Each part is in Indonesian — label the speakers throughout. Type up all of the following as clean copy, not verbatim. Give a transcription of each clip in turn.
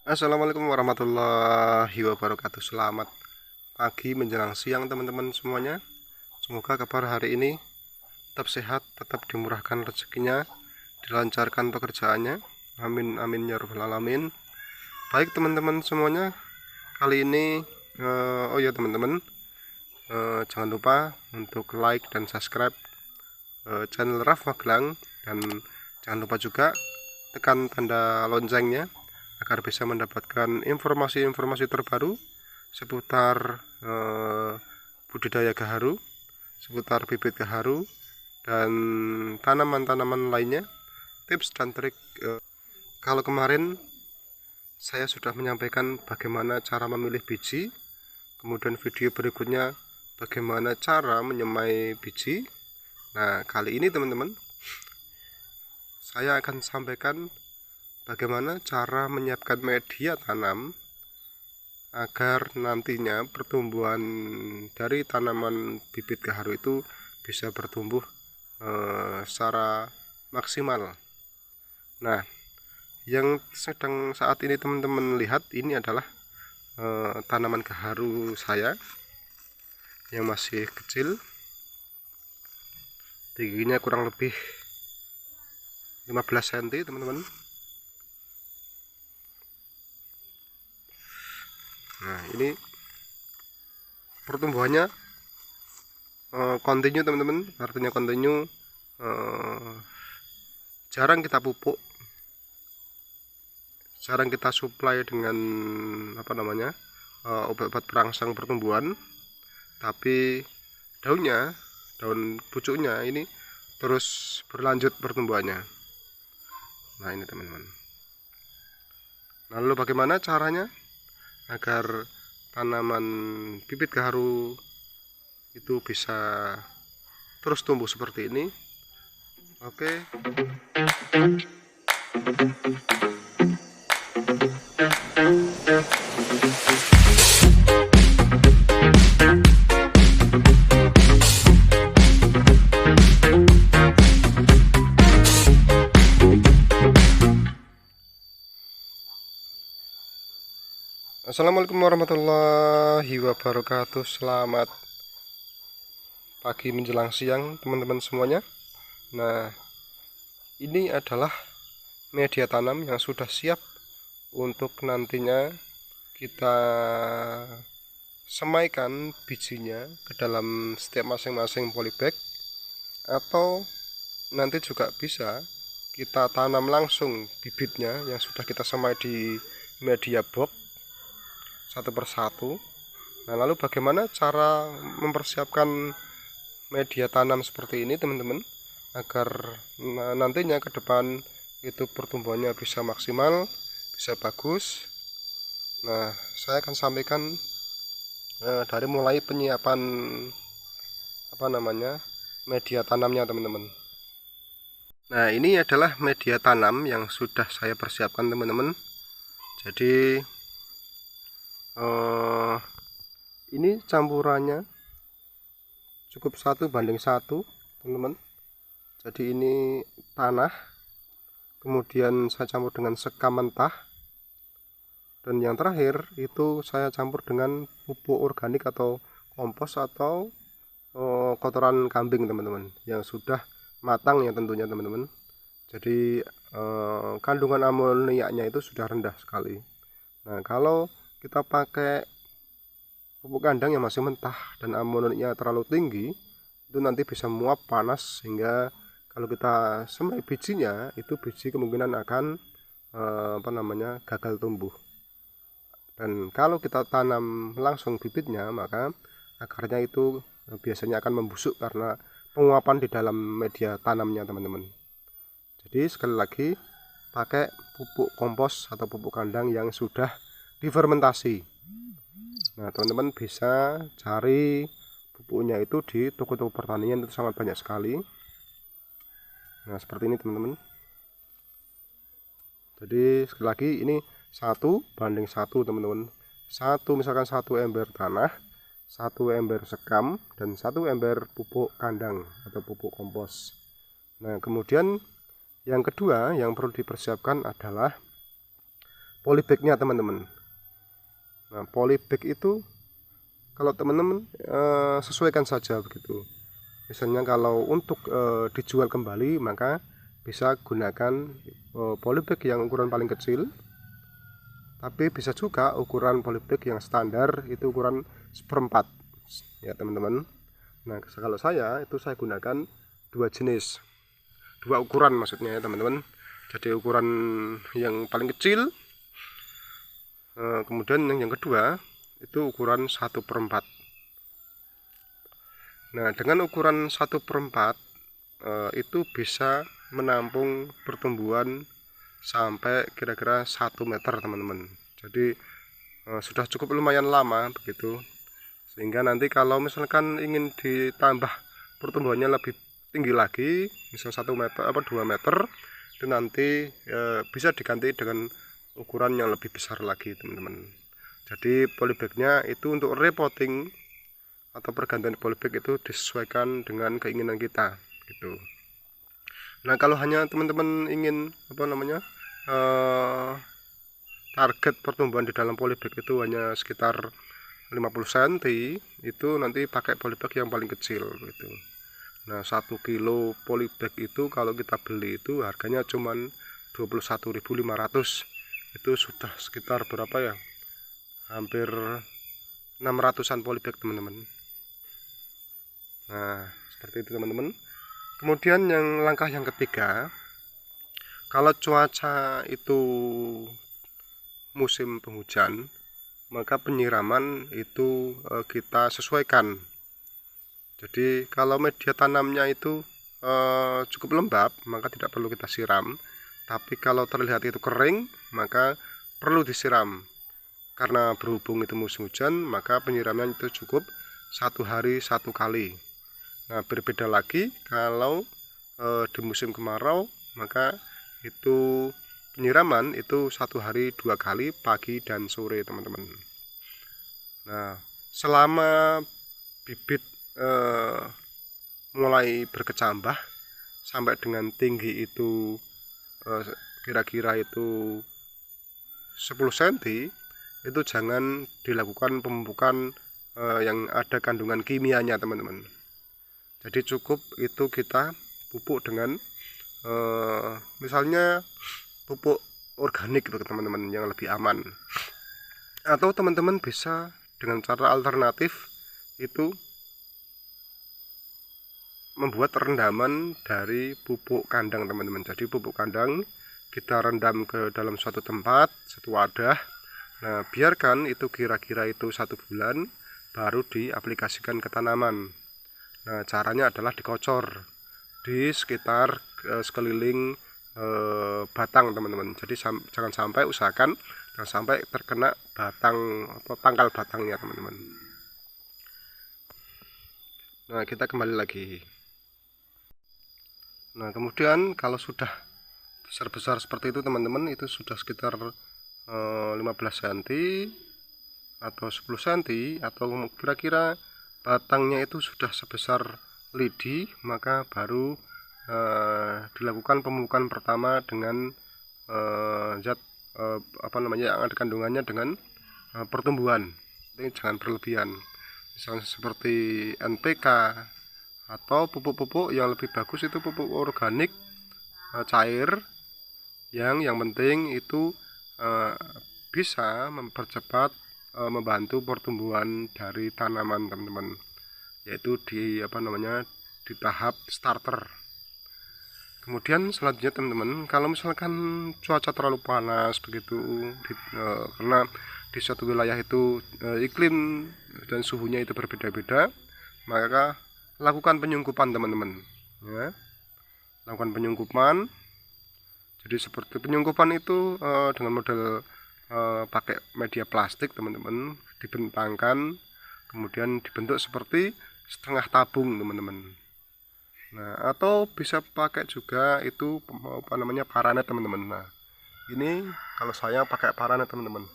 Speaker 1: Assalamualaikum warahmatullahi wabarakatuh. Selamat pagi menjelang siang teman-teman semuanya. Semoga kabar hari ini tetap sehat, tetap dimurahkan rezekinya, dilancarkan pekerjaannya. Amin amin ya rabbal alamin. Baik teman-teman semuanya, kali ini oh ya teman-teman, jangan lupa untuk like dan subscribe channel Raf Magelang, dan jangan lupa juga tekan tanda loncengnya agar bisa mendapatkan informasi-informasi terbaru seputar budidaya gaharu, seputar bibit gaharu, dan tanaman-tanaman lainnya, tips dan trik. Kalau kemarin saya sudah menyampaikan bagaimana cara memilih biji, kemudian video berikutnya bagaimana cara menyemai biji. Nah, kali ini teman-teman, saya akan sampaikan bagaimana cara menyiapkan media tanam agar nantinya pertumbuhan dari tanaman bibit gaharu itu bisa bertumbuh secara maksimal. Nah, yang sedang saat ini teman-teman lihat ini adalah tanaman gaharu saya yang masih kecil, tingginya kurang lebih 15 cm teman-teman. Nah, ini pertumbuhannya continue teman-teman, artinya continue, jarang kita pupuk, jarang kita supply dengan obat-obat perangsang pertumbuhan, tapi daun pucuknya ini terus berlanjut pertumbuhannya. Nah, ini teman-teman. Nah, lalu bagaimana caranya agar tanaman bibit gaharu itu bisa terus tumbuh seperti ini? Oke. Assalamualaikum warahmatullahi wabarakatuh. Selamat pagi menjelang siang teman-teman semuanya. Nah, ini adalah media tanam yang sudah siap untuk nantinya kita semaikan bijinya ke dalam setiap masing-masing polybag, atau nanti juga bisa kita tanam langsung bibitnya yang sudah kita semai di media box satu persatu. Nah, lalu bagaimana cara mempersiapkan media tanam seperti ini teman-teman, agar nantinya ke depan itu pertumbuhannya bisa maksimal, bisa bagus. Nah, saya akan sampaikan dari mulai penyiapan media tanamnya teman-teman. Nah, ini adalah media tanam yang sudah saya persiapkan teman-teman. Jadi ini campurannya cukup 1:1 teman-teman. Jadi ini tanah, kemudian saya campur dengan sekam mentah, dan yang terakhir itu saya campur dengan pupuk organik atau kompos atau kotoran kambing teman-teman, yang sudah matang ya tentunya teman-teman. Jadi kandungan amoniaknya itu sudah rendah sekali. Nah, kalau kita pakai pupuk kandang yang masih mentah dan amoniaknya terlalu tinggi, itu nanti bisa muap panas, sehingga kalau kita semai bijinya itu biji kemungkinan akan gagal tumbuh. Dan kalau kita tanam langsung bibitnya, maka akarnya itu biasanya akan membusuk karena penguapan di dalam media tanamnya teman-teman. Jadi sekali lagi, pakai pupuk kompos atau pupuk kandang yang sudah difermentasi. Nah, teman-teman bisa cari pupuknya itu di toko-toko pertanian, itu sangat banyak sekali. Nah, seperti ini teman-teman. Jadi sekali lagi, ini 1:1 teman-teman. Misalkan 1 ember tanah, 1 ember sekam, dan 1 ember pupuk kandang atau pupuk kompos. Nah, kemudian yang kedua yang perlu dipersiapkan adalah polybagnya teman-teman. Nah, polybag itu kalau teman-teman sesuaikan saja begitu. Misalnya kalau untuk dijual kembali, maka bisa gunakan polybag yang ukuran paling kecil, tapi bisa juga ukuran polybag yang standar itu ukuran 1/4 ya teman-teman. Nah, kalau saya gunakan dua jenis, dua ukuran maksudnya ya teman-teman. Jadi ukuran yang paling kecil, kemudian yang kedua itu ukuran 1/4. Nah, dengan ukuran 1/4 itu bisa menampung pertumbuhan sampai kira-kira 1 meter teman-teman. Jadi sudah cukup lumayan lama begitu, sehingga nanti kalau misalkan ingin ditambah pertumbuhannya lebih tinggi lagi, misal 1 meter apa 2 meter, itu nanti bisa diganti dengan ukuran yang lebih besar lagi teman-teman. Jadi polybagnya itu untuk repotting atau pergantian polybag itu disesuaikan dengan keinginan kita gitu. Nah, kalau hanya teman-teman ingin target pertumbuhan di dalam polybag itu hanya sekitar 50 cm, itu nanti pakai polybag yang paling kecil gitu. Nah, 1 kilo polybag itu kalau kita beli itu harganya cuman 21.500. Itu sudah sekitar berapa ya? Hampir 600-an polybag teman-teman. Nah, seperti itu teman-teman. Kemudian langkah yang ketiga, kalau cuaca itu musim penghujan, maka penyiraman itu kita sesuaikan. Jadi kalau media tanamnya itu cukup lembab, maka tidak perlu kita siram. Tapi kalau terlihat itu kering, maka perlu disiram. Karena berhubung itu musim hujan, maka penyiraman itu cukup 1 hari 1 kali. Nah, berbeda lagi kalau di musim kemarau, maka itu penyiraman itu 1 hari 2 kali, pagi dan sore teman-teman. Nah, selama bibit mulai berkecambah sampai dengan tinggi itu kira-kira itu 10 cm, itu jangan dilakukan pemupukan yang ada kandungan kimianya teman-teman. Jadi cukup itu kita pupuk dengan misalnya pupuk organik gitu teman-teman, yang lebih aman. Atau teman-teman bisa dengan cara alternatif itu membuat rendaman dari pupuk kandang teman-teman. Jadi pupuk kandang kita rendam ke dalam suatu tempat, satu wadah. Nah, biarkan itu kira-kira itu 1 bulan baru diaplikasikan ke tanaman. Nah, caranya adalah dikocor di sekitar sekeliling batang teman-teman. Jadi jangan sampai terkena batang atau pangkal batangnya teman-teman. Nah, kita kembali lagi. Nah, kemudian kalau sudah besar-besar seperti itu teman-teman, itu sudah sekitar 15 cm atau 10 cm, atau kira-kira batangnya itu sudah sebesar lidi, maka baru dilakukan pemupukan pertama dengan zat yang ada kandungannya dengan pertumbuhan. Ini jangan berlebihan, misalnya seperti NPK atau pupuk-pupuk yang lebih bagus itu pupuk organik cair, yang penting itu bisa mempercepat membantu pertumbuhan dari tanaman teman-teman, yaitu di di tahap starter. Kemudian selanjutnya teman-teman, kalau misalkan cuaca terlalu panas begitu, karena di suatu wilayah itu iklim dan suhunya itu berbeda-beda, maka lakukan penyungkupan teman-teman ya. Lakukan penyungkupan. Jadi seperti penyungkupan itu dengan model pakai media plastik teman-teman, dibentangkan, kemudian dibentuk seperti setengah tabung teman-teman. Nah, atau bisa pakai juga itu paranet teman-teman. Nah, ini kalau saya pakai paranet teman-teman.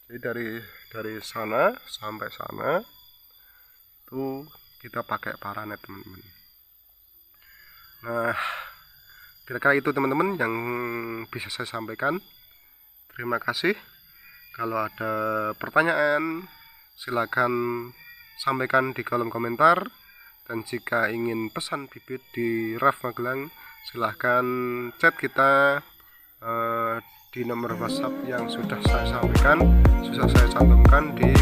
Speaker 1: Jadi dari sana sampai sana itu kita pakai paranet teman-teman. Nah, kira-kira itu teman-teman yang bisa saya sampaikan. Terima kasih. Kalau ada pertanyaan silakan sampaikan di kolom komentar, dan jika ingin pesan bibit di Raf Magelang silahkan chat kita di nomor WhatsApp yang sudah saya sampaikan, sudah saya cantumkan di